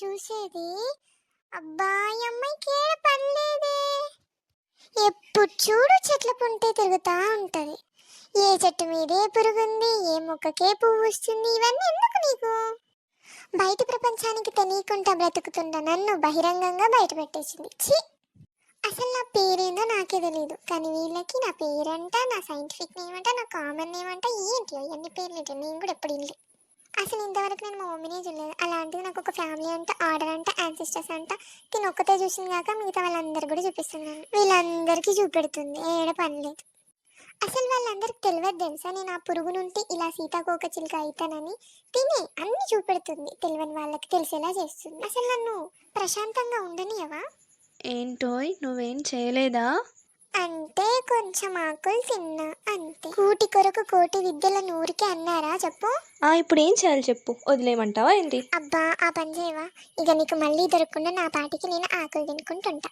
చూసేది. అబ్బా ఈ అమ్మాయికి ఏడ పనిలేదే, ఎప్పుడు చూడు చెట్ల పుంటే తిరుగుతా ఉంటది. ఏ చెట్టు మీదే పురుగుంది, ఏ మొక్కకే పువ్వు వస్తుంది, ఇవన్నీ ఎందుకు నీకు? బయటి ప్రపంచానికి తెలియకుండా బ్రతుకుతున్న నన్ను బహిరంగంగా బయట పెట్టేసింది. ఛీ, అసలు నా పేరేందో నాకే తెలియదు, కానీ వీళ్ళకి నా పేరంట, నా సైంటిఫిక్ నేమ్ అంట, నా కామన్ నేమ్ అంట, ఏంటి అన్ని పేర్లు ఏంటి? నేను కూడా ఎప్పుడు ఇల్లు అసలు ఇంతవరకు నేను మా మమ్మీనే చూడలేదు. అలాంటిది నాకు ఒక ఫ్యామిలీ అంట, ఆర్డర్ అంట, యాన్సిస్టర్స్ అంట, తిని ఒక్కతే చూసింది కాక మిగతా వాళ్ళందరూ కూడా చూపిస్తున్నాను. వీళ్ళందరికీ చూపెడుతుంది, ఏడ పని లేదు. అసలు వాళ్ళందరికి తెలియదు తెలుసా, నేను ఆ పురుగు నుండి ఇలా సీతాకోక చిలుక అవుతానని. తిని అన్ని చూపెడుతుంది, తెలియని వాళ్ళకి తెలిసేలా చేస్తుంది. అసలు నన్ను ప్రశాంతంగా ఉండనియవా? ఏంటోయ్ నువ్వేం చేయలేదా? అంటే కొంచెం ఆకులు తిన్నా అంతే. కూటి కొరకు కోటి విద్యలను ఊరికే అన్నారా చెప్పు? ఇప్పుడు ఏం చేయాలి చెప్పు, వదిలేయమంటావా ఏంటి? అబ్బా ఆ పని చేయవా? ఇక నీకు మళ్ళీ దొరకకుండా నా పాటికి నేను ఆకులు తినుకుంటుంటా.